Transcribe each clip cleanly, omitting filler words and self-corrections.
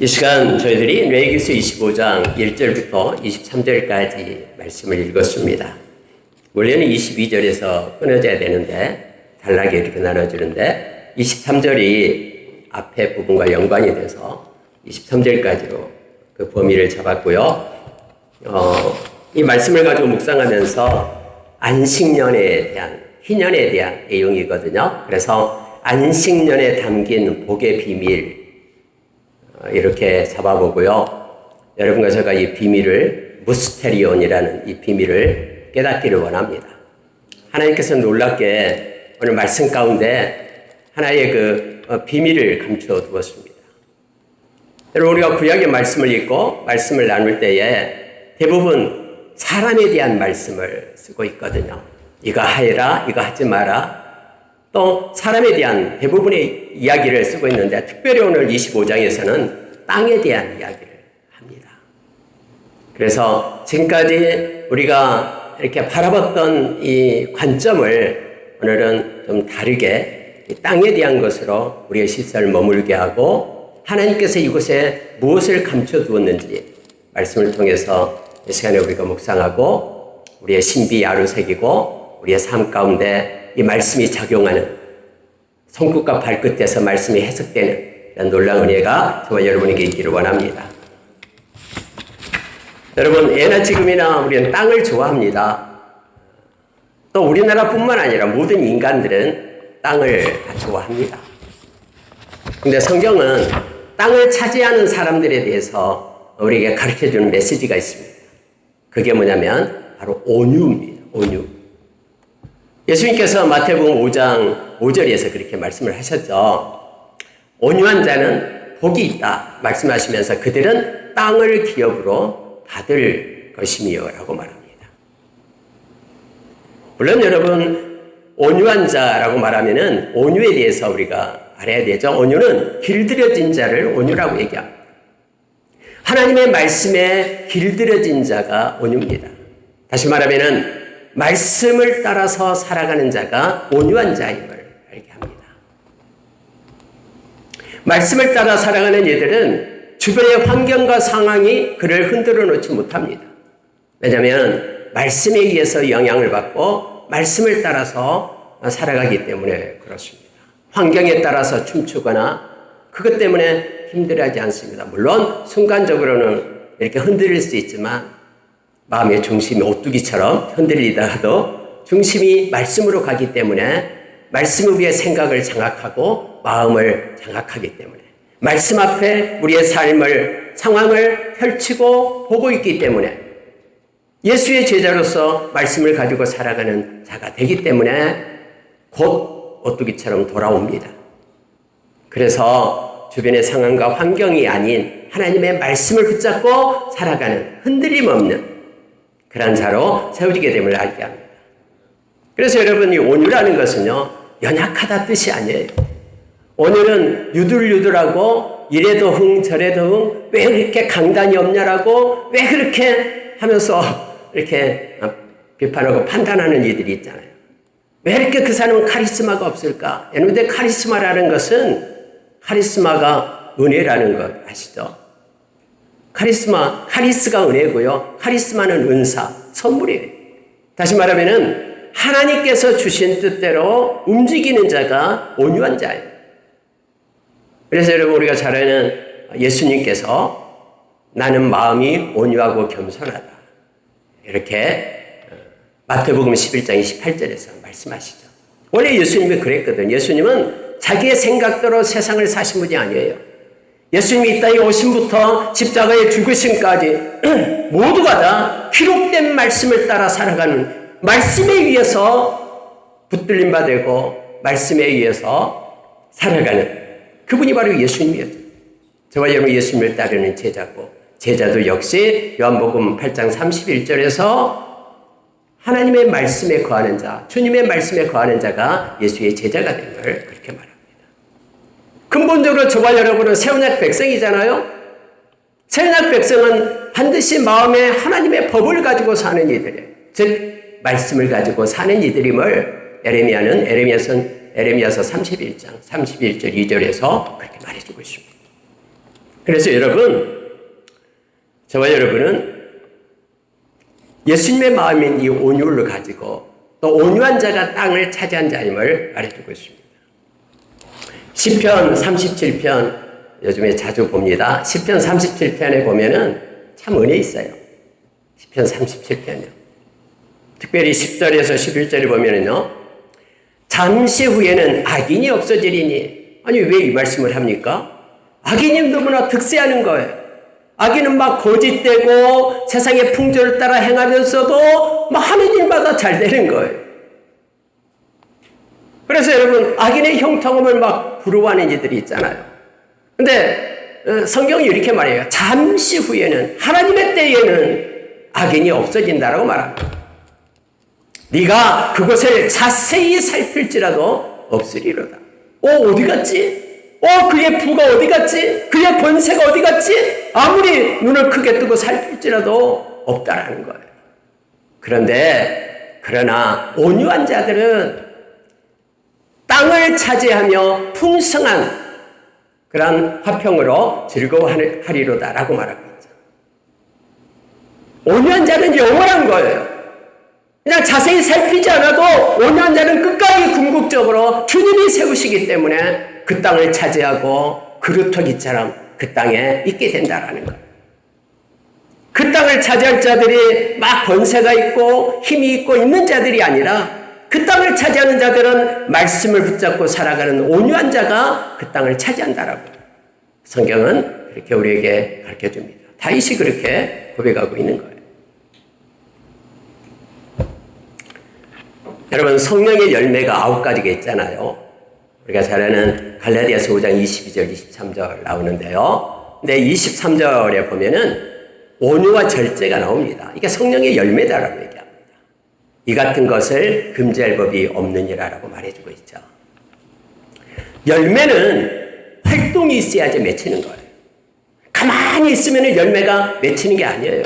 이 시간 저희들이 레위기서 25장 1절부터 23절까지 말씀을 읽었습니다. 원래는 22절에서 끊어져야 되는데 단락이 이렇게 나눠지는데 23절이 앞에 부분과 연관이 돼서 23절까지로 그 범위를 잡았고요. 이 말씀을 가지고 묵상하면서 안식년에 대한, 희년에 대한 내용이거든요. 그래서 안식년에 담긴 복의 비밀 이렇게 잡아보고요. 여러분과 제가 이 비밀을 무스테리온이라는 이 비밀을 깨닫기를 원합니다. 하나님께서 놀랍게 오늘 말씀 가운데 하나의 그 비밀을 감춰 두었습니다. 여러분, 우리가 구약의 말씀을 읽고 말씀을 나눌 때에 대부분 사람에 대한 말씀을 쓰고 있거든요. 이거 하여라, 이거 하지 마라. 또 사람에 대한 대부분의 이야기를 쓰고 있는데 특별히 오늘 25장에서는 땅에 대한 이야기를 합니다. 그래서 지금까지 우리가 이렇게 바라봤던 이 관점을 오늘은 좀 다르게 이 땅에 대한 것으로 우리의 시선을 머물게 하고 하나님께서 이곳에 무엇을 감춰두었는지 말씀을 통해서 이 시간에 우리가 묵상하고 우리의 신비 야루새기고 우리의 삶 가운데 이 말씀이 작용하는 손끝과 발끝에서 말씀이 해석되는 이런 놀라운 은혜가 저와 여러분에게 있기를 원합니다. 여러분, 예나 지금이나 우리는 땅을 좋아합니다. 또 우리나라뿐만 아니라 모든 인간들은 땅을 다 좋아합니다. 그런데 성경은 땅을 차지하는 사람들에 대해서 우리에게 가르쳐주는 메시지가 있습니다. 그게 뭐냐면 바로 온유입니다. 온유. 예수님께서 마태복음 5장 5절에서 그렇게 말씀을 하셨죠. 온유한 자는 복이 있다 말씀하시면서 그들은 땅을 기업으로 받을 것이며 라고 말합니다. 물론 여러분, 온유한 자라고 말하면은 온유에 대해서 우리가 알아야 되죠. 온유는 길들여진 자를 온유라고 얘기합니다. 하나님의 말씀에 길들여진 자가 온유입니다. 다시 말하면은 말씀을 따라서 살아가는 자가 온유한 자임을 알게 합니다. 말씀을 따라 살아가는 이들은 주변의 환경과 상황이 그를 흔들어 놓지 못합니다. 왜냐하면 말씀에 의해서 영향을 받고 말씀을 따라서 살아가기 때문에 그렇습니다. 환경에 따라서 춤추거나 그것 때문에 힘들어하지 않습니다. 물론 순간적으로는 이렇게 흔들릴 수 있지만 마음의 중심이 오뚜기처럼 흔들리다가도 중심이 말씀으로 가기 때문에 말씀 위에 생각을 장악하고 마음을 장악하기 때문에 말씀 앞에 우리의 삶을, 상황을 펼치고 보고 있기 때문에 예수의 제자로서 말씀을 가지고 살아가는 자가 되기 때문에 곧 오뚜기처럼 돌아옵니다. 그래서 주변의 상황과 환경이 아닌 하나님의 말씀을 붙잡고 살아가는 흔들림 없는 그런 자로 세워지게 됨을 알게 합니다. 그래서 여러분, 이 온유라는 것은요, 연약하다 뜻이 아니에요. 온유는 유들유들하고 이래도 흥 저래도 흥, 왜 그렇게 강단이 없냐라고 왜 그렇게 하면서 이렇게 비판하고 판단하는 이들이 있잖아요. 왜 이렇게 그 사람은 카리스마가 없을까? 여러분들, 카리스마라는 것은 카리스마가 은혜라는 것 아시죠? 카리스가 은혜고요. 카리스마는 은사, 선물이에요. 다시 말하면은 하나님께서 주신 뜻대로 움직이는 자가 온유한 자예요. 그래서 여러분, 우리가 잘 아는 예수님께서 나는 마음이 온유하고 겸손하다. 이렇게 마태복음 11장 28절에서 말씀하시죠. 원래 예수님이 그랬거든요. 예수님은 자기의 생각대로 세상을 사신 분이 아니에요. 예수님이 이 땅에 오심부터 십자가에 죽으심까지 모두가 다 기록된 말씀을 따라 살아가는, 말씀에 의해서 붙들림 받고 말씀에 의해서 살아가는 그분이 바로 예수님이었죠. 저와 여러분, 예수님을 따르는 제자고, 제자도 역시 요한복음 8장 31절에서 하나님의 말씀에 거하는 자, 주님의 말씀에 거하는 자가 예수의 제자가 된 걸 그렇게 말합니다. 근본적으로 저와 여러분은 새언약 백성이잖아요. 새언약 백성은 반드시 마음에 하나님의 법을 가지고 사는 이들이에요. 즉 말씀을 가지고 사는 이들임을 에레미야서 31장 31절 2절에서 그렇게 말해주고 있습니다. 그래서 여러분, 저와 여러분은 예수님의 마음인 이 온유를 가지고 또 온유한 자가 땅을 차지한 자임을 말해주고 있습니다. 시편 37편 요즘에 자주 봅니다. 시편 37편에 보면은 참 은혜 있어요. 시편 37편이요. 특별히 10절에서 11절에 보면은요. 잠시 후에는 악인이 없어지리니. 아니 왜 이 말씀을 합니까? 악인이 너무나 득세하는 거예요. 악인은 막 거짓되고 세상의 풍조를 따라 행하면서도 막 하는 일마다 잘 되는 거예요. 그래서 여러분 악인의 형통함을 막 부러워하는 이들이 있잖아요. 근데 성경이 이렇게 말해요. 잠시 후에는 하나님의 때에는 악인이 없어진다라고 말합니다. 네가 그것을 자세히 살필지라도 없으리로다. 어디 갔지? 그의 부가 어디 갔지? 그의 권세가 어디 갔지? 아무리 눈을 크게 뜨고 살필지라도 없다라는 거예요. 그러나 온유한 자들은 땅을 차지하며 풍성한 그런 화평으로 즐거워하리로다라고 말하고 있죠. 온유한 자는 영원한 거예요. 그냥 자세히 살피지 않아도 온유한 자는 끝까지 궁극적으로 주님이 세우시기 때문에 그 땅을 차지하고 그루터기처럼 그 땅에 있게 된다라는 거예요. 그 땅을 차지할 자들이 막 권세가 있고 힘이 있고 있는 자들이 아니라 그 땅을 차지하는 자들은 말씀을 붙잡고 살아가는 온유한 자가 그 땅을 차지한다라고 성경은 그렇게 우리에게 가르쳐줍니다. 다윗이 그렇게 고백하고 있는 거예요. 여러분 성령의 열매가 9가지가 있잖아요. 우리가 잘 아는 갈라디아서 5장 22절 23절 나오는데요. 근데 23절에 보면은 온유와 절제가 나옵니다. 이게 성령의 열매다라고 얘기합니다. 이 같은 것을 금지할 법이 없느니라라고 말해주고 있죠. 열매는 활동이 있어야지 맺히는 거예요. 가만히 있으면 열매가 맺히는 게 아니에요.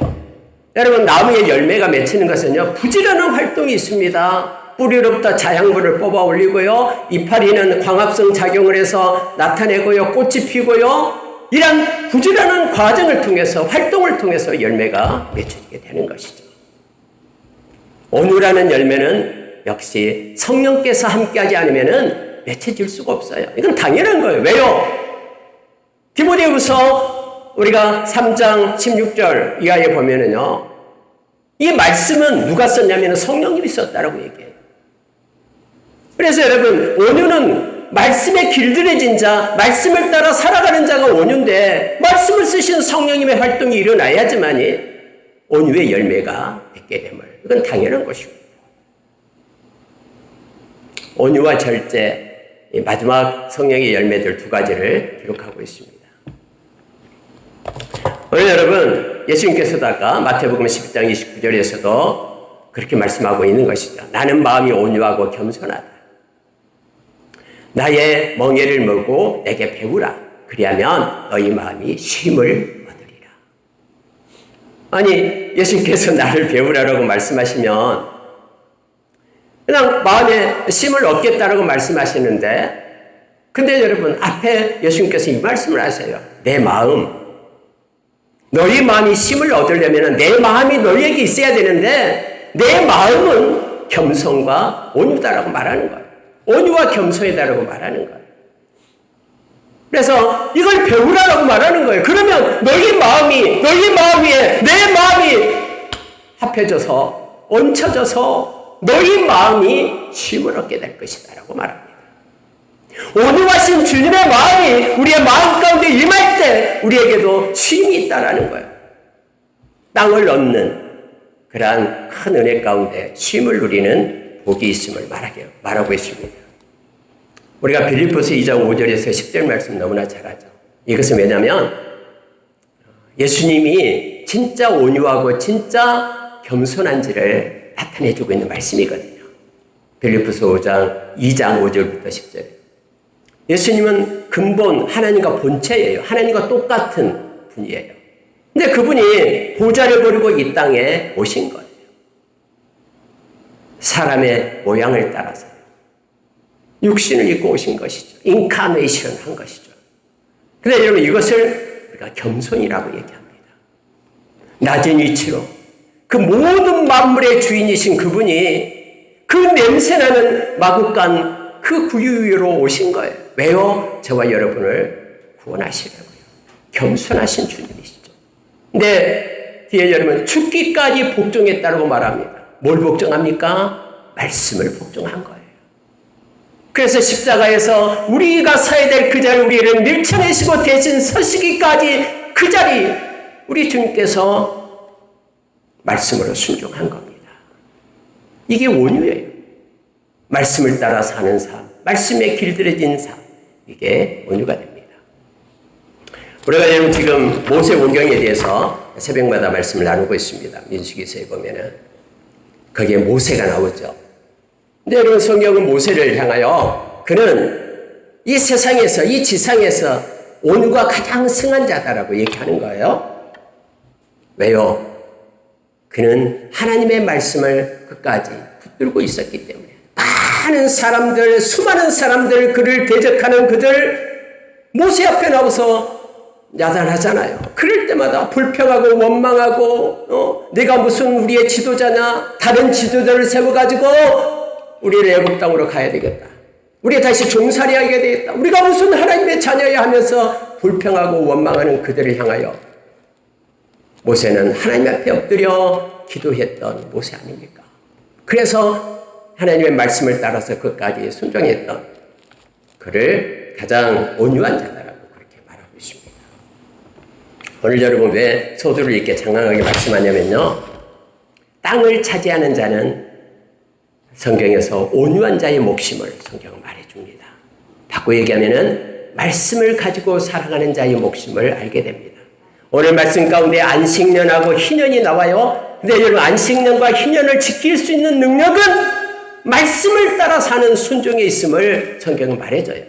여러분 나무의 열매가 맺히는 것은요 부지런한 활동이 있습니다. 뿌리로부터 자양분을 뽑아 올리고요. 이파리는 광합성 작용을 해서 나타내고요. 꽃이 피고요. 이런 부지런한 과정을 통해서 활동을 통해서 열매가 맺히게 되는 것이죠. 온유라는 열매는 역시 성령께서 함께하지 않으면 맺혀질 수가 없어요. 이건 당연한 거예요. 왜요? 디모데후서 우리가 3장 16절 이하에 보면은요. 이 말씀은 누가 썼냐면 성령님이 썼다라고 얘기해요. 그래서 여러분 온유는 말씀에 길들여진 자, 말씀을 따라 살아가는 자가 온유인데 말씀을 쓰신 성령님의 활동이 일어나야지만이 온유의 열매가 맺게 됨을 이건 당연한 것입니다. 온유와 절제, 마지막 성령의 열매들 2가지를 기록하고 있습니다. 오늘 여러분 예수님께서도 아까 마태복음 12장 29절에서도 그렇게 말씀하고 있는 것이죠. 나는 마음이 온유하고 겸손하다. 나의 멍에를 메고 내게 배우라. 그리하면 너희 마음이 쉼을 얻으리라. 아니 예수님께서 나를 배우라라고 말씀하시면 그냥 마음에 쉼을 얻겠다라고 말씀하시는데 근데 여러분 앞에 예수님께서 이 말씀을 하세요. 내 마음 너희 마음이 쉼을 얻으려면 내 마음이 너희에게 있어야 되는데 내 마음은 겸손과 온유다라고 말하는 거예요. 온유와 겸손이다라고 말하는 거예요. 그래서 이걸 배우라라고 말하는 거예요. 그러면 너희 마음 위에 내 마음이 합해져서 얹혀져서 너희 마음이 쉼을 얻게 될 것이다라고 말합니다. 온유하신 주님의 마음이 우리의 마음 가운데 임할 때 우리에게도 쉼이 있다라는 거예요. 땅을 얻는 그러한 큰 은혜 가운데 쉼을 누리는 복이 있음을 말하고 있습니다. 우리가 빌립보서 2장 5절에서 10절 말씀 너무나 잘 하죠. 이것은 왜냐하면 예수님이 진짜 온유하고 진짜 겸손한지를 나타내주고 있는 말씀이거든요. 빌립보서 2장 5절부터 10절. 예수님은 근본 하나님과 본체예요. 하나님과 똑같은 분이에요. 근데 그분이 보좌를 버리고 이 땅에 오신 거예요. 사람의 모양을 따라서 육신을 입고 오신 것이죠. 인카네이션 한 것이죠. 근데 여러분 이것을 우리가 겸손이라고 얘기합니다. 낮은 위치로 그 모든 만물의 주인이신 그분이 그 냄새나는 마구간 그 구유 위로 오신 거예요. 왜요? 저와 여러분을 구원하시려고요. 겸손하신 주님이시죠. 근데 뒤에 여러분 죽기까지 복종했다고 말합니다. 뭘 복종합니까? 말씀을 복종한 거예요. 그래서 십자가에서 우리가 서야 될 그 자리 우리를 밀쳐내시고 대신 서시기까지 그 자리 우리 주님께서 말씀으로 순종한 겁니다. 이게 온유예요. 말씀을 따라 사는 삶, 말씀에 길들여진 삶, 이게 온유가 됩니다. 우리가 여러분 지금 모세 온경에 대해서 새벽마다 말씀을 나누고 있습니다. 민수기서에 보면은 거기에 모세가 나오죠. 근데 여러분 성경은 모세를 향하여 그는 이 세상에서 이 지상에서 온유가 가장 승한 자다라고 얘기하는 거예요. 왜요? 그는 하나님의 말씀을 끝까지 붙들고 있었기 때문에 많은 사람들, 수많은 사람들 그를 대적하는 그들 모세 앞에 나와서 야단하잖아요. 그럴 때마다 불평하고 원망하고 내가 무슨 우리의 지도자냐 다른 지도자를 세워가지고 우리를 애굽 땅으로 가야 되겠다. 우리 다시 종살이하게 되겠다. 우리가 무슨 하나님의 자녀야 하면서 불평하고 원망하는 그들을 향하여 모세는 하나님 앞에 엎드려 기도했던 모세 아닙니까? 그래서 하나님의 말씀을 따라서 끝까지 순종했던 그를 가장 온유한 자다라고 그렇게 말하고 있습니다. 오늘 여러분 왜 소두를 이렇게 장황하게 말씀하냐면요. 땅을 차지하는 자는 성경에서 온유한 자의 목심을 성경은 말해줍니다. 바꿔 얘기하면은 말씀을 가지고 살아가는 자의 목심을 알게 됩니다. 오늘 말씀 가운데 안식년하고 희년이 나와요. 근데 여러분 안식년과 희년을 지킬 수 있는 능력은 말씀을 따라 사는 순종에 있음을 성경은 말해줘요.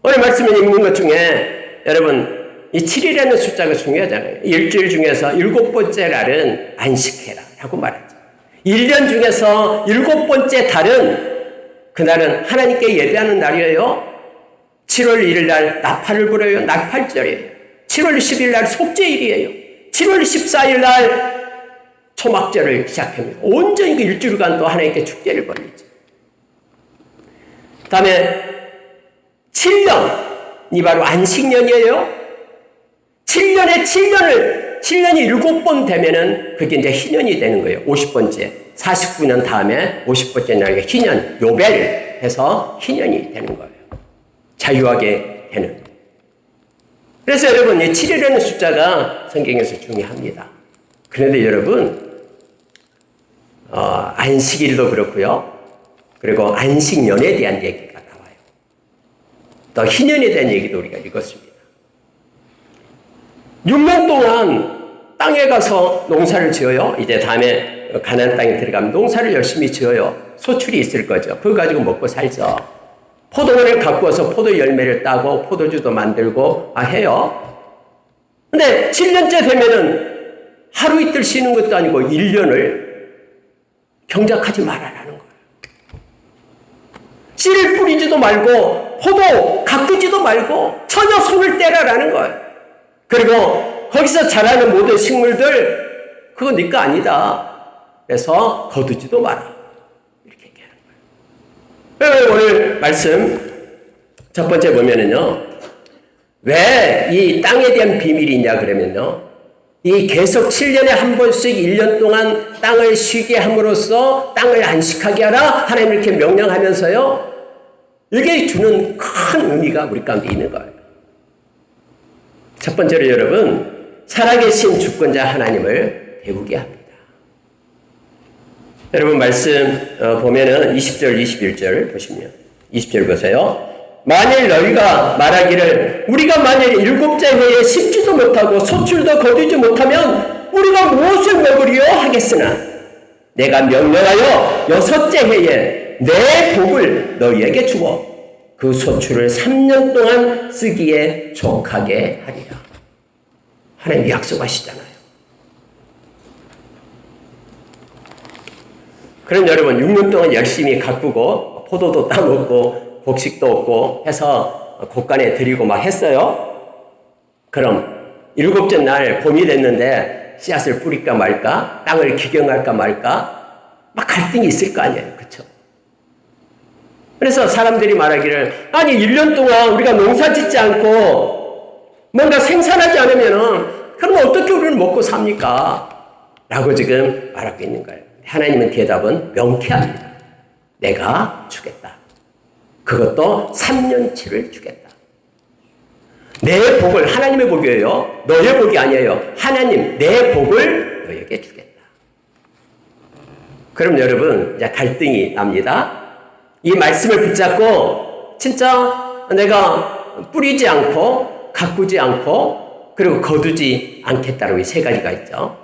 오늘 말씀에 읽는 것 중에 여러분 이 7일이라는 숫자가 중요하잖아요. 일주일 중에서 7번째 날은 안식해라 라고 말하죠. 1년 중에서 7번째 달은 그날은 하나님께 예배하는 날이에요. 7월 1일 날 나팔을 불어요. 나팔절이에요. 7월 10일 날 속죄일이에요. 7월 14일 날 초막절을 시작합니다. 온전히 그 일주일간 또 하나님께 축제를 벌리죠. 그 다음에 7년이 바로 안식년이에요. 7년에 7년이 7번 되면은 그게 이제 희년이 되는 거예요. 50번째. 49년 다음에 50번째 날에 희년, 요벨 해서 희년이 되는 거예요. 자유하게 되는. 그래서 여러분, 이 7이라는 숫자가 성경에서 중요합니다. 그런데 여러분, 안식일도 그렇고요. 그리고 안식년에 대한 얘기가 나와요. 또 희년에 대한 얘기도 우리가 읽었습니다. 6년 동안 땅에 가서 농사를 지어요. 이제 다음에 가나안 땅에 들어가면 농사를 열심히 지어요. 소출이 있을 거죠. 그거 가지고 먹고 살죠. 포도원을 가꾸어서 포도 열매를 따고 포도주도 만들고 해요. 근데 7년째 되면은 하루 이틀 쉬는 것도 아니고 1년을 경작하지 말아라는 거예요. 씨를 뿌리지도 말고 포도 가꾸지도 말고 전혀 손을 떼라라는 거예요. 그리고 거기서 자라는 모든 식물들 그거 네 거 아니다. 그래서 거두지도 마라. 이렇게 얘기하는 거예요. 오늘 말씀 첫 번째 보면은요. 왜 이 땅에 대한 비밀이 있냐 그러면요. 이 계속 7년에 한 번씩 1년 동안 땅을 쉬게 함으로써 땅을 안식하게 하라. 하나님 이렇게 명령하면서요. 이게 주는 큰 의미가 우리 가운데 있는 거예요. 첫 번째로 여러분 살아계신 주권자 하나님을 배우게 합니다. 여러분 말씀 보면은 20절 21절 보시면 20절 보세요. 만일 너희가 말하기를 우리가 만일 7째 해에 심지도 못하고 소출도 거두지 못하면 우리가 무엇을 먹으리요 하겠으나 내가 명령하여 6째 해에 내 복을 너희에게 주어 그 소출을 3년 동안 쓰기에 족하게 하리라. 하나님이 약속하시잖아요. 그럼 여러분 6년 동안 열심히 가꾸고 포도도 따먹고 곡식도 얻고 해서 곡간에 드리고 막 했어요. 그럼 일곱째 날 봄이 됐는데 씨앗을 뿌릴까 말까, 땅을 기경할까 말까, 막 갈등이 있을 거 아니에요. 그렇죠? 그래서 사람들이 말하기를, 아니 1년 동안 우리가 농사 짓지 않고 뭔가 생산하지 않으면은 그럼 어떻게 우리는 먹고 삽니까? 라고 지금 말하고 있는 거예요. 하나님은 대답은 명쾌합니다. 내가 주겠다. 그것도 3년치를 주겠다. 내 복을, 하나님의 복이에요. 너의 복이 아니에요. 하나님, 내 복을 너에게 주겠다. 그럼 여러분, 이제 갈등이 납니다. 이 말씀을 붙잡고 진짜 내가 뿌리지 않고 가꾸지 않고 그리고 거두지 않겠다라고 이 세 가지가 있죠.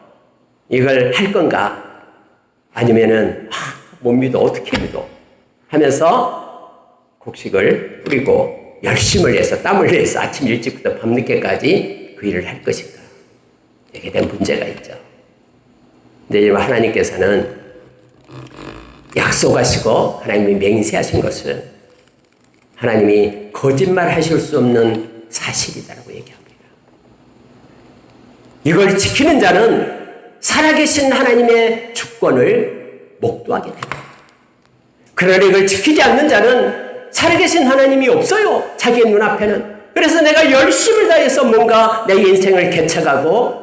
이걸 할 건가? 아니면은 못 믿어, 어떻게 믿어? 하면서 곡식을 뿌리고 열심을 해서 땀을 내서 아침 일찍부터 밤늦게까지 그 일을 할 것인가? 이렇게 된 문제가 있죠. 근데 하나님께서는 약속하시고 하나님이 맹세하신 것은 하나님이 거짓말 하실 수 없는 사실이다라고 얘기합니다. 이걸 지키는 자는 살아계신 하나님의 주권을 목도하게 됩니다. 그러나 이걸 지키지 않는 자는 살아계신 하나님이 없어요. 자기의 눈앞에는. 그래서 내가 열심을 다해서 뭔가 내 인생을 개척하고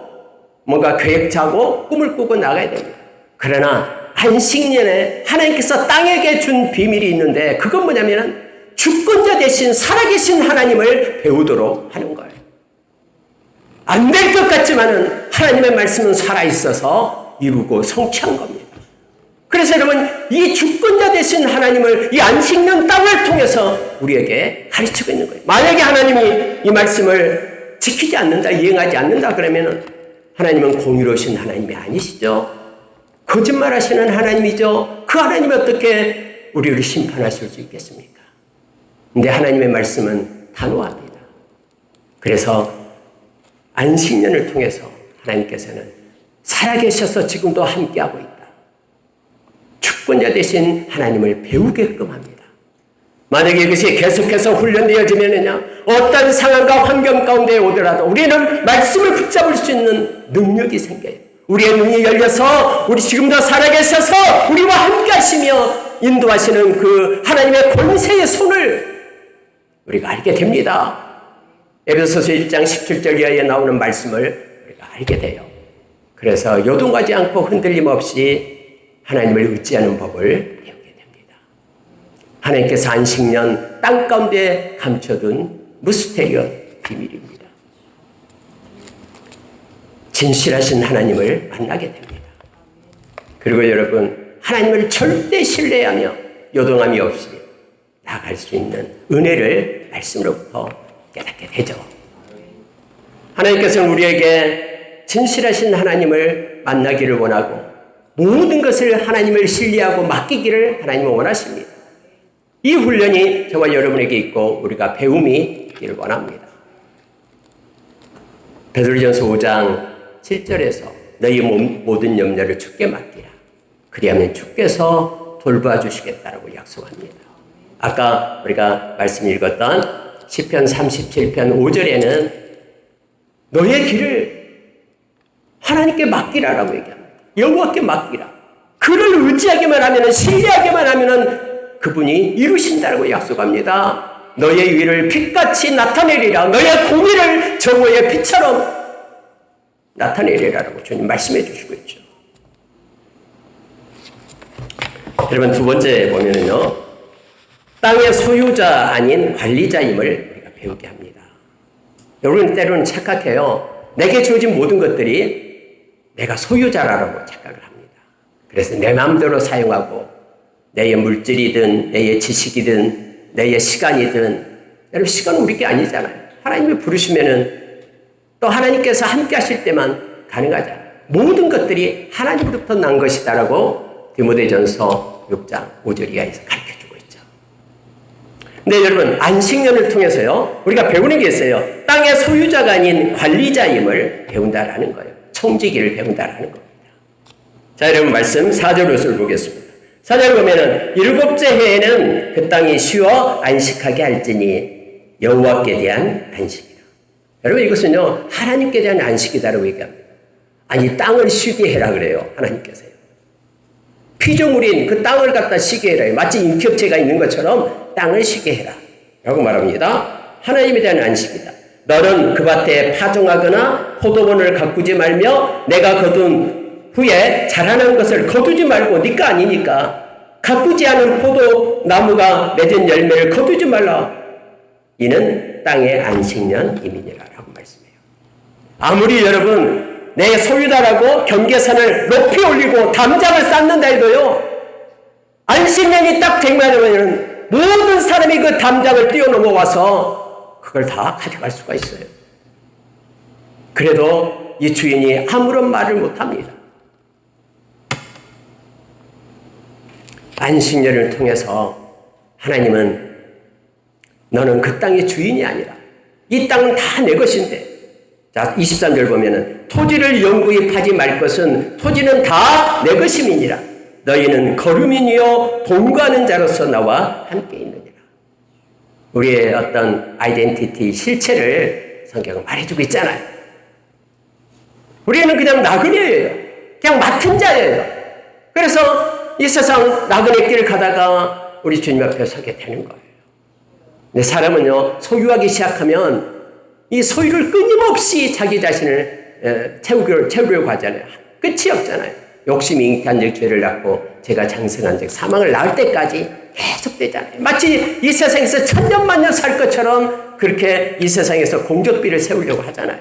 뭔가 계획 짜고 꿈을 꾸고 나가야 됩니다. 그러나 안식년에 하나님께서 땅에게 준 비밀이 있는데 그건 뭐냐면 주권자 대신 살아계신 하나님을 배우도록 하는 거예요. 안 될 것 같지만은 하나님의 말씀은 살아있어서 이루고 성취한 겁니다. 그래서 여러분 이 주권자 되신 하나님을 이 안식년 땅을 통해서 우리에게 가르치고 있는 거예요. 만약에 하나님이 이 말씀을 지키지 않는다, 이행하지 않는다 그러면 하나님은 공의로우신 하나님이 아니시죠. 거짓말하시는 하나님이죠. 그 하나님이 어떻게 우리를 심판하실 수 있겠습니까? 근데 하나님의 말씀은 단호합니다. 그래서 안식년을 통해서 하나님께서는 살아계셔서 지금도 함께하고 있다. 주권자 되신 하나님을 배우게끔 합니다. 만약에 이것이 계속해서 훈련되어지면요, 어떤 상황과 환경 가운데 오더라도 우리는 말씀을 붙잡을 수 있는 능력이 생겨요. 우리의 눈이 열려서 우리 지금도 살아계셔서 우리와 함께 하시며 인도하시는 그 하나님의 권세의 손을 우리가 알게 됩니다. 에베소서 1장 17절 이하에 나오는 말씀을 우리가 알게 돼요. 그래서 요동하지 않고 흔들림 없이 하나님을 의지하는 법을 배우게 됩니다. 하나님께서 안식년 땅 가운데 감춰둔 무스테리언 비밀입니다. 진실하신 하나님을 만나게 됩니다. 그리고 여러분 하나님을 절대 신뢰하며 요동함이 없이 나아갈 수 있는 은혜를 말씀으로부터 깨닫게 되죠. 하나님께서는 우리에게 진실하신 하나님을 만나기를 원하고 모든 것을 하나님을 신뢰하고 맡기기를 하나님은 원하십니다. 이 훈련이 저와 여러분에게 있고 우리가 배움이 있기를 원합니다. 베드로전서 5장 7절에서 너희 모든 염려를 주께 맡기라. 그리하면 주께서 돌봐주시겠다라고 약속합니다. 아까 우리가 말씀 읽었던 시편 37편 5절에는 너의 길을 하나님께 맡기라라고 얘기합니다. 여호와께 맡기라. 그를 의지하기만 하면, 신뢰하기만 하면 그분이 이루신다고 약속합니다. 너의 위를 빛같이 나타내리라. 너의 공의를 정오의 빛처럼 나타내리라라고 주님 말씀해 주시고 있죠. 여러분 두 번째 보면은요, 땅의 소유자 아닌 관리자임을 우리가 배우게 합니다. 여러분 때로는 착각해요. 내게 주어진 모든 것들이 내가 소유자라고 착각을 합니다. 그래서 내 마음대로 사용하고 내의 물질이든 내의 지식이든 내의 시간이든, 여러분 시간은 우리 게 아니잖아요. 하나님이 부르시면은 또 하나님께서 함께 하실 때만 가능하잖아요. 모든 것들이 하나님으로부터 난 것이다라고 디모데전서 6장 5절 이하에서 가르쳐주고 있죠. 근데 여러분 안식년을 통해서요 우리가 배우는 게 있어요. 땅의 소유자가 아닌 관리자임을 배운다라는 거예요. 청지기를 배운다라는 겁니다. 자, 여러분 말씀 4절을 보겠습니다. 4절 보면은 일곱째 해에는 그 땅이 쉬어 안식하게 할지니 여호와께 대한 안식이라. 여러분 이것은요 하나님께 대한 안식이다라고 얘기합니다. 아니 땅을 쉬게 해라 그래요. 하나님께서요. 피조물인 그 땅을 갖다 쉬게 해라. 마치 인격체가 있는 것처럼 땅을 쉬게 해라 라고 말합니다. 하나님에 대한 안식이다. 너는 그 밭에 파종하거나 포도원을 가꾸지 말며 내가 거둔 후에 자라난 것을 거두지 말고 네가 아니니까 가꾸지 않은 포도나무가 맺은 열매를 거두지 말라. 이는 땅의 안식년임이니라 라고 말씀해요. 아무리 여러분 내 소유다라고 경계선을 높이 올리고 담장을 쌓는다 해도요 안식년이 딱 되면 모든 사람이 그 담장을 뛰어넘어 와서 그걸 다 가져갈 수가 있어요. 그래도 이 주인이 아무런 말을 못합니다. 안식년을 통해서 하나님은 너는 그 땅의 주인이 아니라 이 땅은 다 내 것인데, 자 23절 보면은 토지를 영구히 파지 말 것은 토지는 다 내 것임이니라. 너희는 거류민이요 동거하는 자로서 나와 함께 있느니라. 우리의 어떤 아이덴티티 실체를 성경은 말해주고 있잖아요. 우리는 그냥 나그네예요. 그냥 맡은 자예요. 그래서 이 세상 나그네 길을 가다가 우리 주님 앞에 서게 되는 거예요. 근데 사람은요 소유하기 시작하면 이 소유를 끊임없이 자기 자신을 채우려고 하잖아요. 끝이 없잖아요. 욕심이 잉태한 즉 죄를 낳고 죄가 장성한 즉 사망을 낳을 때까지 계속되잖아요. 마치 이 세상에서 천년만년 살 것처럼 그렇게 이 세상에서 공적비를 세우려고 하잖아요.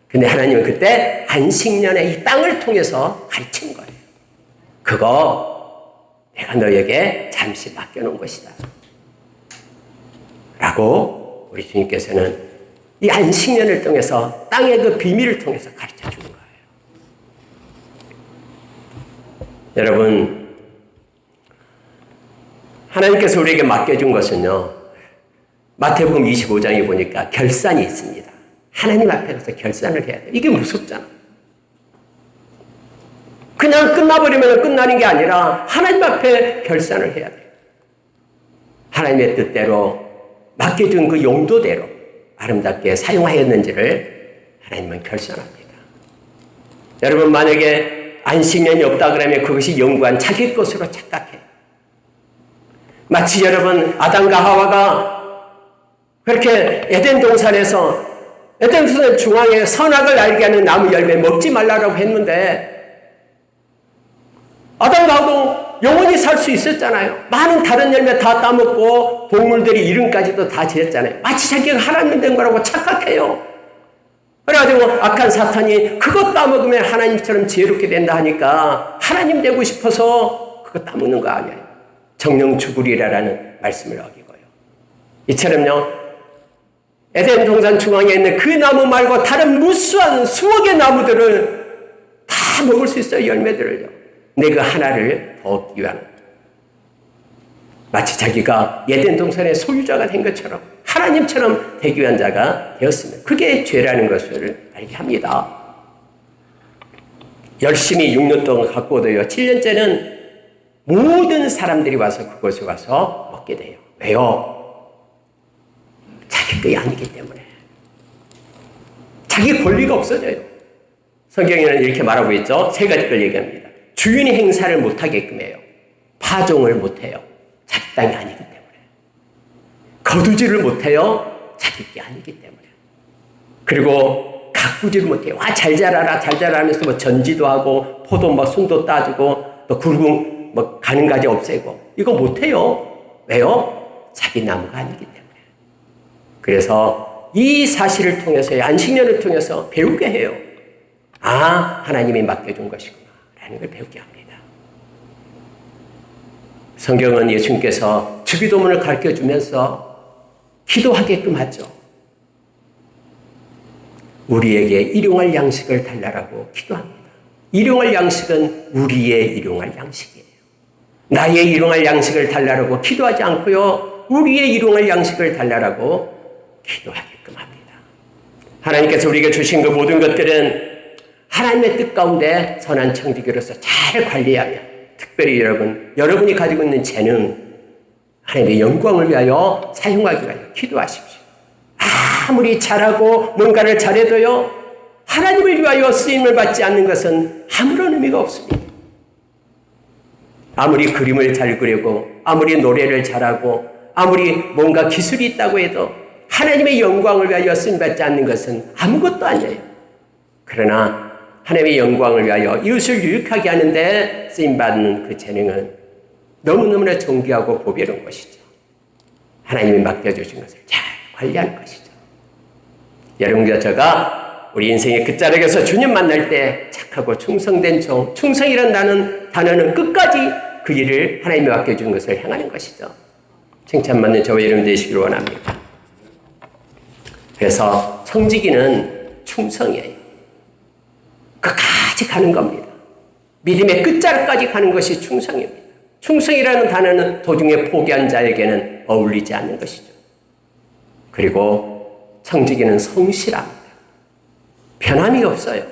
근데 하나님은 그때 안식년에 이 땅을 통해서 가르친 거예요. 그거 내가 너에게 잠시 맡겨놓은 것이다 라고 우리 주님께서는 이 안식년을 통해서 땅의 그 비밀을 통해서 가르쳐 주는 거예요. 여러분, 하나님께서 우리에게 맡겨준 것은요, 마태복음 25장에 보니까 결산이 있습니다. 하나님 앞에 가서 결산을 해야 돼요. 이게 무섭잖아. 그냥 끝나버리면 끝나는 게 아니라 하나님 앞에 결산을 해야 돼요. 하나님의 뜻대로 맡겨준 그 용도대로 아름답게 사용하였는지를 하나님은 결산합니다. 여러분 만약에 안식년이 없다 그러면 그것이 영구한 자기 것으로 착각해요. 마치 여러분 아담과 하와가 그렇게 에덴 동산에서 에덴 동산 중앙에 선악을 알게 하는 나무 열매 먹지 말라고 했는데 아담과 하와도 영원히 살 수 있었잖아요. 많은 다른 열매 다 따먹고 동물들이 이름까지도 다 지었잖아요. 마치 자기가 하나님 된 거라고 착각해요. 그래가지고 악한 사탄이 그것 따먹으면 하나님처럼 지혜롭게 된다 하니까 하나님 되고 싶어서 그거 따먹는 거 아니에요. 정령 죽으리라라는 말씀을 어기고요. 이처럼요 에덴 동산 중앙에 있는 그 나무 말고 다른 무수한 수억의 나무들을 다 먹을 수 있어요. 열매들을요. 내 그 하나를 더 얻기 위한, 마치 자기가 에덴 동산의 소유자가 된 것처럼 하나님처럼 되기 위한 자가 되었으면 그게 죄라는 것을 알게 합니다. 열심히 6년 동안 갖고 오도요 7년째는 모든 사람들이 와서 그곳에 와서 먹게 돼요. 왜요? 자기 것이 아니기 때문에. 자기 권리가 없어져요. 성경에는 이렇게 말하고 있죠. 세 가지 걸 얘기합니다. 주인이 행사를 못하게끔 해요. 파종을 못해요. 자기 땅이 아니기 때문에. 거두지를 못해요. 자기 게 아니기 때문에. 그리고 가꾸지를 못해요. 잘 자라라 잘 자라면서 뭐 전지도 하고 포도 뭐 순도 따주고 또 굵은 뭐 가는 가지 없애고 이거 못해요. 왜요? 자기 나무가 아니기 때문에. 그래서 이 사실을 통해서 안식년을 통해서 배우게 해요. 아, 하나님이 맡겨준 것이구나 라는 걸 배우게 합니다. 성경은 예수님께서 주기도문을 가르쳐주면서 기도하게끔 하죠. 우리에게 일용할 양식을 달라고 기도합니다. 일용할 양식은 우리의 일용할 양식이에요. 나의 일용할 양식을 달라고 기도하지 않고요. 우리의 일용할 양식을 달라고 기도하게끔 합니다. 하나님께서 우리에게 주신 그 모든 것들은 하나님의 뜻 가운데 선한 청지기로서 잘 관리하며 특별히 여러분이 가지고 있는 재능, 하나님의 영광을 위하여 사용하기 위하여 기도하십시오. 아무리 잘하고 뭔가를 잘해도요, 하나님을 위하여 쓰임을 받지 않는 것은 아무런 의미가 없습니다. 아무리 그림을 잘 그리고 아무리 노래를 잘하고 아무리 뭔가 기술이 있다고 해도 하나님의 영광을 위하여 쓰임받지 않는 것은 아무것도 아니에요. 그러나 하나님의 영광을 위하여 이웃을 유익하게 하는데 쓰임받는 그 재능은 너무너무나 존귀하고 보배로운 것이죠. 하나님이 맡겨주신 것을 잘 관리하는 것이죠. 여러분과 제가 우리 인생의 끝자락에서 주님 만날 때 착하고 충성된 종, 충성이라는 단어는 끝까지 그 일을 하나님이 맡겨준 것을 행하는 것이죠. 칭찬받는 저와 여러분 되시기를 원합니다. 그래서 청지기는 충성이에요. 끝까지 가는 겁니다. 믿음의 끝자락까지 가는 것이 충성입니다. 충성이라는 단어는 도중에 포기한 자에게는 어울리지 않는 것이죠. 그리고 청지기는 성실합니다. 변함이 없어요.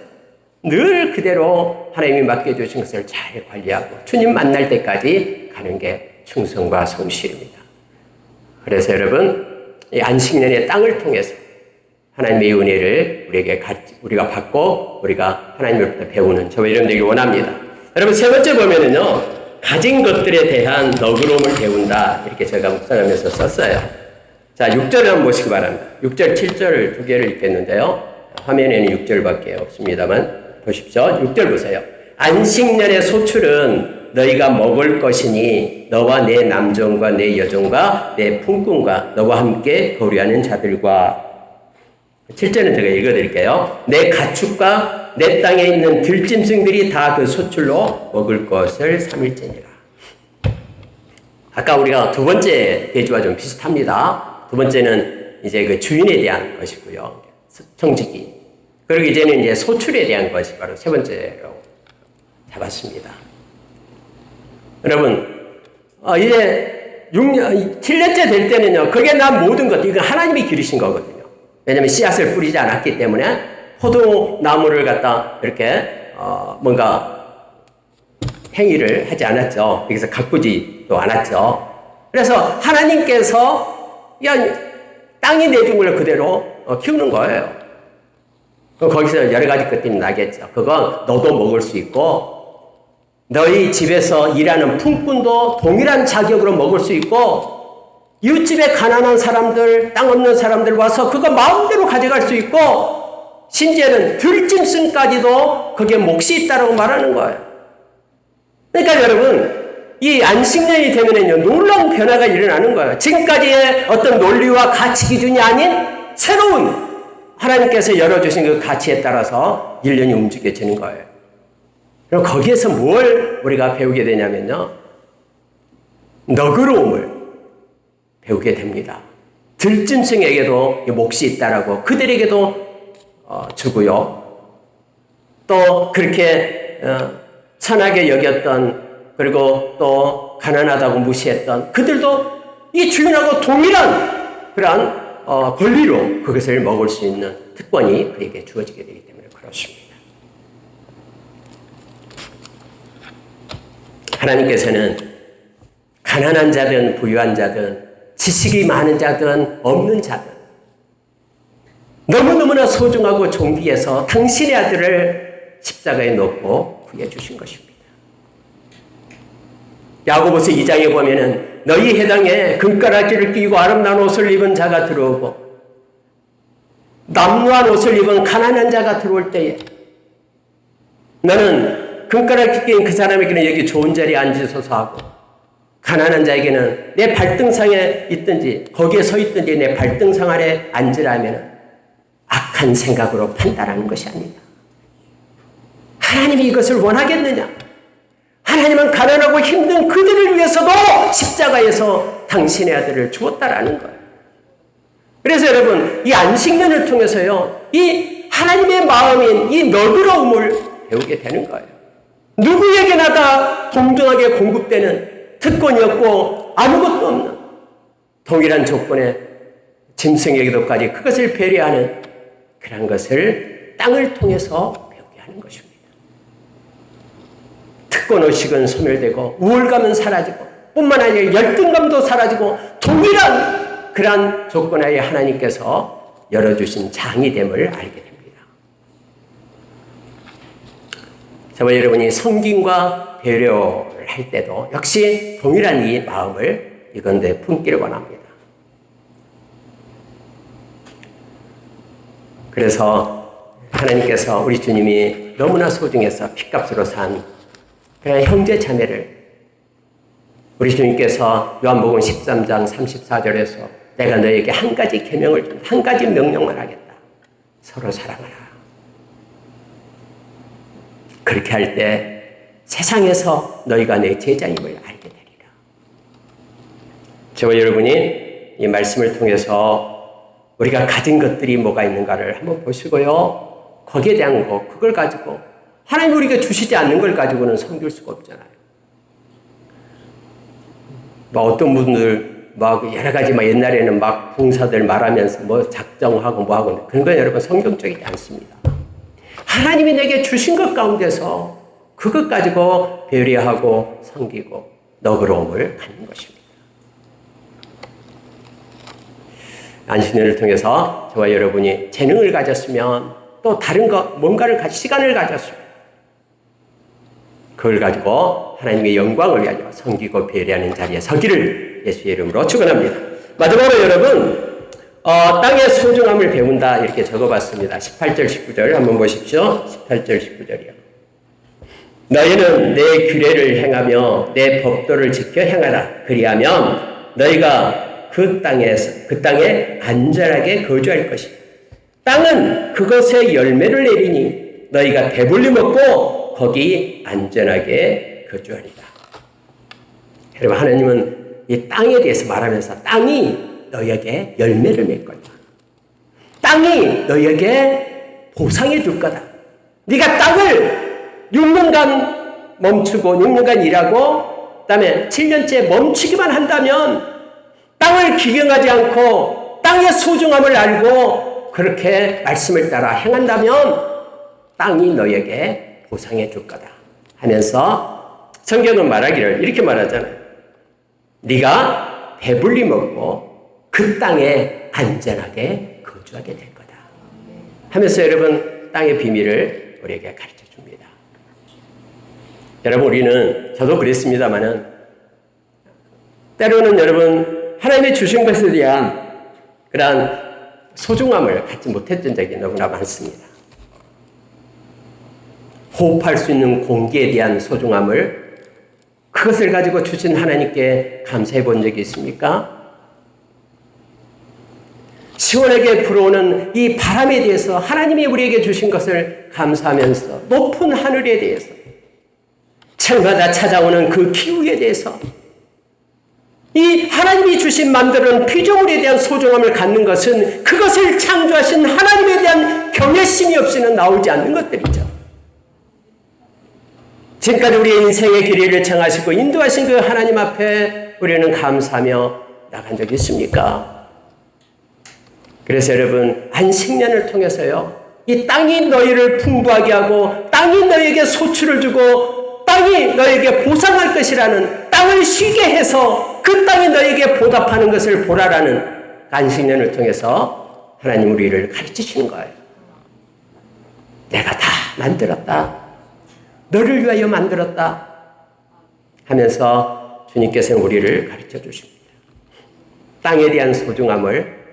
늘 그대로 하나님이 맡겨주신 것을 잘 관리하고 주님 만날 때까지 가는 게 충성과 성실입니다. 그래서 여러분, 이 안식년의 땅을 통해서 하나님의 은혜를 우리가 받고 우리가 하나님으로부터 배우는 저와 여러분 되길 원합니다. 여러분, 세 번째 보면은요, 가진 것들에 대한 너그러움을 배운다, 이렇게 제가 묵상하면서 썼어요. 자, 6절을 한번 보시기 바랍니다. 6절, 7절 두 개를 읽겠는데요. 화면에는 6절밖에 없습니다만 보십시오. 6절 보세요. 안식년의 소출은 너희가 먹을 것이니 너와 내 남종과 내 여종과 내 품꾼과 너와 함께 거류하는 자들과. 7절은 제가 읽어드릴게요. 내 가축과 내 땅에 있는 들짐승들이 다 그 소출로 먹을 것을 삼일째니라. 아까 우리가 두 번째 대지와 좀 비슷합니다. 두 번째는 이제 그 주인에 대한 것이고요. 청지기. 그리고 이제는 이제 소출에 대한 것이 바로 세 번째로 잡았습니다. 여러분, 이제 7년째 될 때는요, 그게 난 모든 것, 이건 하나님이 기르신 거거든요. 왜냐면 씨앗을 뿌리지 않았기 때문에 포도나무를 갖다 이렇게, 뭔가 행위를 하지 않았죠. 여기서 가꾸지도 않았죠. 그래서 하나님께서 그냥 땅이 내준 걸 그대로 키우는 거예요. 거기서 여러 가지 것들이 나겠죠. 그건 너도 먹을 수 있고, 너희 집에서 일하는 품꾼도 동일한 자격으로 먹을 수 있고, 이웃집에 가난한 사람들, 땅 없는 사람들 와서 그거 마음대로 가져갈 수 있고, 심지어는 들짐승까지도 그게 몫이 있다고 말하는 거예요. 그러니까 여러분, 이 안식년이 되면은요, 놀라운 변화가 일어나는 거예요. 지금까지의 어떤 논리와 가치 기준이 아닌 새로운 하나님께서 열어주신 그 가치에 따라서 1년이 움직여지는 거예요. 그럼 거기에서 뭘 우리가 배우게 되냐면요, 너그러움을 배우게 됩니다. 들짐승에게도 몫이 있다라고 그들에게도 주고요. 또 그렇게 선하게 여겼던, 그리고 또 가난하다고 무시했던 그들도 이 주인하고 동일한 그러한 권리로 그것을 먹을 수 있는 특권이 그에게 주어지게 되기 때문에 그렇습니다. 하나님께서는 가난한 자든 부유한 자든 지식이 많은 자든 없는 자든 너무너무나 소중하고 존귀해서 당신의 아들을 십자가에 놓고 구해주신 것입니다. 야고보서 2장에 보면은 너희 해당에 금가라지를 끼고 아름다운 옷을 입은 자가 들어오고 남루한 옷을 입은 가난한 자가 들어올 때에 너는 금가라지 끼인 그 사람에게는 여기 좋은 자리에 앉으소서 하고, 가난한 자에게는 내 발등상에 있든지 거기에 서 있든지 내 발등상 아래 앉으라면 악한 생각으로 판단하는 것이 아니다. 하나님이 이것을 원하겠느냐? 하나님은 가난하고 힘든 그들을 위해서도 십자가에서 당신의 아들을 주었다라는 거예요. 그래서 여러분, 이 안식년을 통해서요, 이 하나님의 마음인 이 너그러움을 배우게 되는 거예요. 누구에게나 다 동등하게 공급되는 특권이었고 아무것도 없는 동일한 조건의 짐승에게도까지 그것을 배려하는 그런 것을 땅을 통해서 배우게 하는 것입니다. 특권의식은 소멸되고 우월감은 사라지고 뿐만 아니라 열등감도 사라지고 동일한 그러한 조건하에 하나님께서 열어주신 장이 됨을 알게 됩니다. 저와 여러분이 섬김과 배려를 할 때도 역시 동일한 이 마음을 이건데 품기를 원합니다. 그래서 하나님께서 우리 주님이 너무나 소중해서 피값으로 산 그런 형제 자매를 우리 주님께서 요한복음 13장 34절에서 내가 너에게 한 가지 계명을 준다. 한 가지 명령만 하겠다. 서로 사랑하라. 그렇게 할 때 세상에서 너희가 내 제자임을 알게 되리라. 저와 여러분이 이 말씀을 통해서 우리가 가진 것들이 뭐가 있는가를 한번 보시고요. 거기에 대한 거, 그걸 가지고 하나님 우리가 주시지 않는 걸 가지고는 섬길 수가 없잖아요. 어떤 분들 여러 가지 옛날에는 봉사들 말하면서 작정하고 하고 그런 건 여러분 성경적이지 않습니다. 하나님이 내게 주신 것 가운데서 그것 가지고 배려하고 섬기고 너그러움을 갖는 것입니다. 안식년을 통해서 저와 여러분이 재능을 가졌으면 또 다른 뭔가를 시간을 가졌으면 그걸 가지고 하나님의 영광을 가지고 섬기고 배려하는 자리에 서기를 예수의 이름으로 축원합니다. 마지막으로 여러분 땅의 소중함을 배운다 이렇게 적어봤습니다. 18절 19절 한번 보십시오. 18절 19절이요. 너희는 내 규례를 행하며 내 법도를 지켜 행하라. 그리하면 너희가 그 땅에 안전하게 거주할 것이다. 땅은 그것의 열매를 내리니 너희가 배불리 먹고 거기 안전하게 거주하리라. 여러분 하나님은 이 땅에 대해서 말하면서 땅이 너희에게 열매를 맺을 거다. 땅이 너희에게 보상해 줄 거다. 네가 땅을 6년간 멈추고 6년간 일하고 그다음에 7년째 멈추기만 한다면 땅을 기경하지 않고 땅의 소중함을 알고 그렇게 말씀을 따라 행한다면 땅이 너에게 보상해 줄 거다 하면서 성경은 말하기를 이렇게 말하잖아요. 네가 배불리 먹고 그 땅에 안전하게 거주하게 될 거다 하면서 여러분 땅의 비밀을 우리에게 가르쳐 줍니다. 여러분 우리는 저도 그랬습니다마는 때로는 여러분 하나님이 주신 것에 대한 그러한 소중함을 갖지 못했던 적이 너무나 많습니다. 호흡할 수 있는 공기에 대한 소중함을 그것을 가지고 주신 하나님께 감사해 본 적이 있습니까? 시원하게 불어오는 이 바람에 대해서 하나님이 우리에게 주신 것을 감사하면서 높은 하늘에 대해서 철마다 찾아오는 그 기후에 대해서 이 하나님이 주신 만드는 피조물에 대한 소중함을 갖는 것은 그것을 창조하신 하나님에 대한 경외심이 없이는 나오지 않는 것들이죠. 지금까지 우리의 인생의 길이를 정하시고 인도하신 그 하나님 앞에 우리는 감사하며 나간 적이 있습니까? 그래서 여러분 안식년을 통해서요 이 땅이 너희를 풍부하게 하고 땅이 너희에게 소출을 주고 땅이 너희에게 보상할 것이라는 땅을 쉬게 해서 그 땅이 너희에게 보답하는 것을 보라라는 안식년을 통해서 하나님 우리를 가르치시는 거예요. 내가 다 만들었다. 너를 위하여 만들었다. 하면서 주님께서는 우리를 가르쳐 주십니다. 땅에 대한 소중함을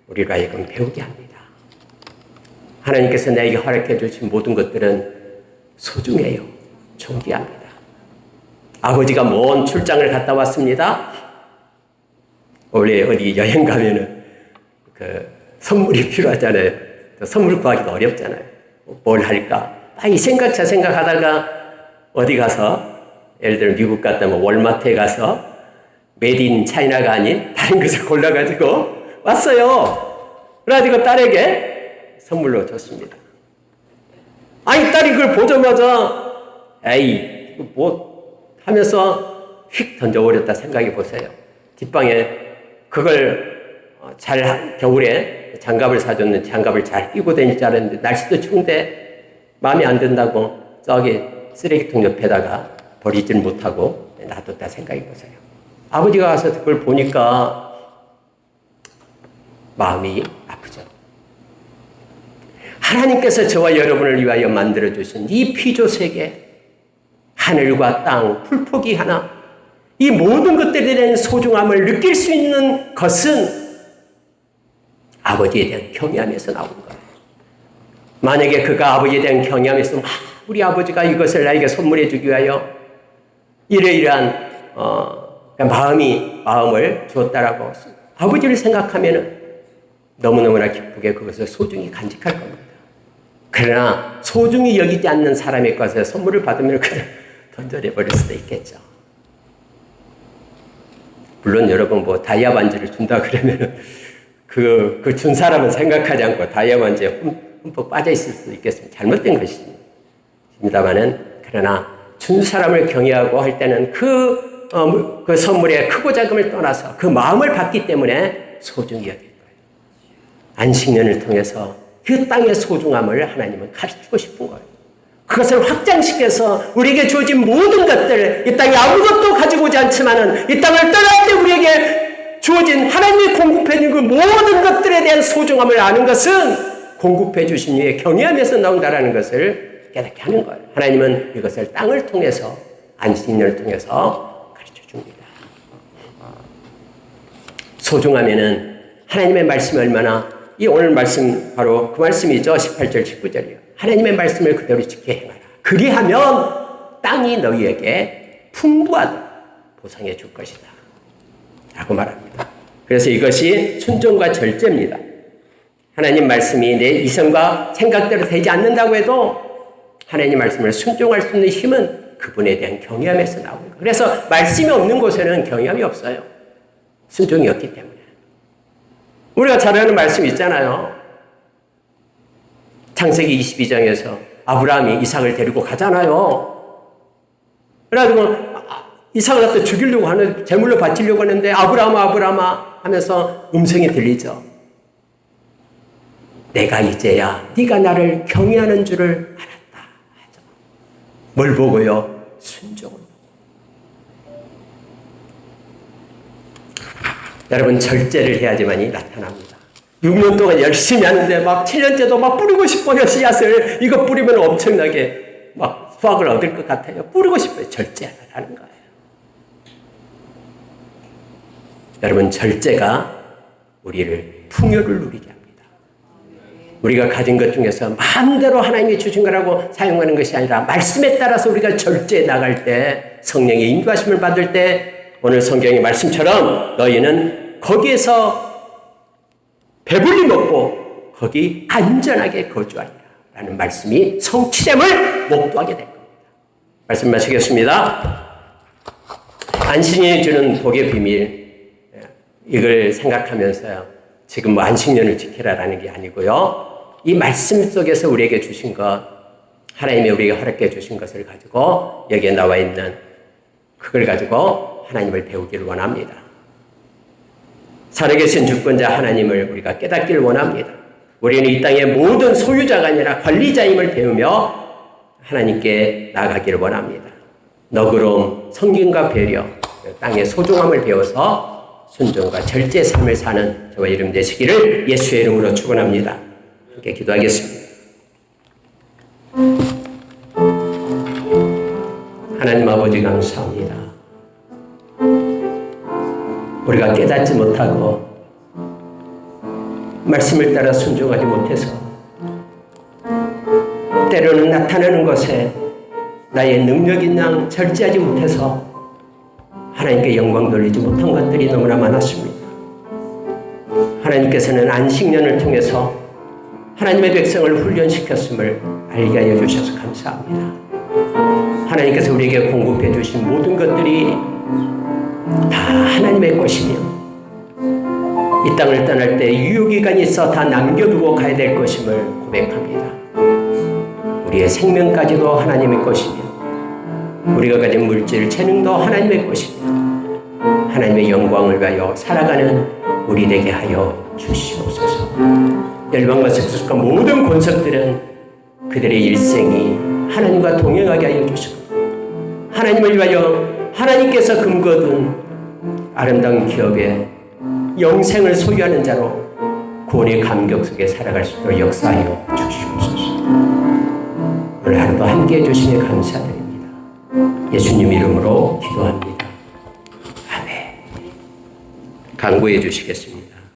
우리로 하여금 배우게 합니다. 하나님께서 나에게 허락해 주신 모든 것들은 소중해요. 존귀합니다. 아버지가 먼 출장을 갔다 왔습니다. 원래 어디 여행 가면은 선물이 필요하잖아요. 선물 구하기가 어렵잖아요. 뭘 할까? 이 생각 저 생각하다가 어디 가서 예를 들어 미국 갔다면 월마트에 가서 메이드 인 차이나가 아닌 다른 것을 골라가지고 왔어요. 그래가지고 딸에게 선물로 줬습니다. 아니 딸이 그걸 보자마자 에이 뭐 하면서 휙 던져버렸다 생각해 보세요. 뒷방에 그걸 겨울에 장갑을 사줬는데 장갑을 잘 끼고 다닐 줄 알았는데 날씨도 추운데 마음에 안 든다고 저기 쓰레기통 옆에다가 버리질 못하고 놔뒀다 생각해 보세요. 아버지가 와서 그걸 보니까 마음이 아프죠. 하나님께서 저와 여러분을 위하여 만들어주신 이 피조세계, 하늘과 땅, 풀포기 하나, 이 모든 것들에 대한 소중함을 느낄 수 있는 것은 아버지에 대한 경외함에서 나온 거예요. 만약에 그가 아버지에 대한 경외함에서 우리 아버지가 이것을 나에게 선물해 주기 위하여 이러이러한 마음을 주었다라고 아버지를 생각하면 너무너무나 기쁘게 그것을 소중히 간직할 겁니다. 그러나 소중히 여기지 않는 사람의 것에 선물을 받으면 그냥 던져내버릴 수도 있겠죠. 물론 여러분 다이아 반지를 준다 그러면 그 준 사람은 생각하지 않고 다이아 반지에 흠뻑 빠져 있을 수도 있겠습니다. 잘못된 것입니다만은, 그러나 준 사람을 경외하고 할 때는 그 선물의 크고 작음을 떠나서 그 마음을 받기 때문에 소중히 여길 거예요. 안식년을 통해서 그 땅의 소중함을 하나님은 가르치고 싶은 거예요. 그것을 확장시켜서 우리에게 주어진 모든 것들, 이 땅에 아무것도 가지고 오지 않지만은 이 땅을 떠날 때 우리에게 주어진 하나님이 공급해 준 그 모든 것들에 대한 소중함을 아는 것은 공급해 주신 이의 경외함에서 나온다라는 것을 깨닫게 하는 거예요. 하나님은 이것을 땅을 통해서, 안식년을 통해서 가르쳐 줍니다. 소중하면은 하나님의 말씀이 얼마나, 이 오늘 말씀 바로 그 말씀이죠. 18절 19절이요. 하나님의 말씀을 그대로 지켜 행하라. 그리하면 땅이 너희에게 풍부하도록 보상해 줄 것이다 라고 말합니다. 그래서 이것이 순종과 절제입니다. 하나님 말씀이 내 이성과 생각대로 되지 않는다고 해도 하나님 말씀을 순종할 수 있는 힘은 그분에 대한 경외함에서 나오는 거예요. 그래서 말씀이 없는 곳에는 경외함이 없어요. 순종이 없기 때문에. 우리가 잘 아는 말씀 있잖아요. 창세기 22장에서 아브라함이 이삭을 데리고 가잖아요. 그래가지고 이삭을 갖다 죽이려고 하는, 제물로 바치려고 하는데 아브라함아 하면서 음성이 들리죠. 내가 이제야 네가 나를 경외하는 줄을 알았다 하죠. 뭘 보고요? 순종을 보고. 여러분, 절제를 해야지만이 나타납니다. 6년 동안 열심히 하는데 막 7년째도 막 뿌리고 싶어요. 씨앗을 이거 뿌리면 엄청나게 막 수확을 얻을 것 같아요. 뿌리고 싶어요. 절제하라는 거예요. 여러분, 절제가 우리를 풍요를 누리게 합니다. 우리가 가진 것 중에서 마음대로 하나님이 주신 거라고 사용하는 것이 아니라 말씀에 따라서 우리가 절제해 나갈 때, 성령의 인도하심을 받을 때, 오늘 성경의 말씀처럼 너희는 거기에서 배불리 먹고 거기 안전하게 거주하리라 라는 말씀이 성취됨을 목도하게 될 겁니다. 말씀 마치겠습니다. 안식년이 주는 복의 비밀, 이걸 생각하면서요, 지금 안식년을 지키라라는 게 아니고요, 이 말씀 속에서 우리에게 주신 것, 하나님이 우리에게 허락해 주신 것을 가지고 여기에 나와 있는 그걸 가지고 하나님을 배우기를 원합니다. 살아계신 주권자 하나님을 우리가 깨닫기를 원합니다. 우리는 이 땅의 모든 소유자가 아니라 관리자임을 배우며 하나님께 나아가기를 원합니다. 너그러움, 성김과 배려, 땅의 소중함을 배워서 순종과 절제의 삶을 사는 저와 여러분 되시기를 예수의 이름으로 축원합니다. 함께 기도하겠습니다. 하나님 아버지 감사합니다. 우리가 깨닫지 못하고 말씀을 따라 순종하지 못해서 때로는 나타나는 것에 나의 능력인 양 절제하지 못해서 하나님께 영광 돌리지 못한 것들이 너무나 많았습니다. 하나님께서는 안식년을 통해서 하나님의 백성을 훈련시켰음을 알게 하여 주셔서 감사합니다. 하나님께서 우리에게 공급해 주신 모든 것들이 다 하나님의 것이며 이 땅을 떠날 때 유효기간이 있어 다 남겨두고 가야 될 것임을 고백합니다. 우리의 생명까지도 하나님의 것이며 우리가 가진 물질, 재능도 하나님의 것이며 하나님의 영광을 위하여 살아가는 우리 되게 하여 주시옵소서. 열방과 세속과 모든 권석들은 그들의 일생이 하나님과 동행하게 하여 주시고 하나님을 위하여 하나님께서 금거둔 아름다운 기업에 영생을 소유하는 자로 구원의 감격 속에 살아갈 수 있도록 역사하여 주시옵소서. 오늘 하루도 함께해 주시니 감사드립니다. 예수님 이름으로 기도합니다. 아멘. 강구해 주시겠습니다.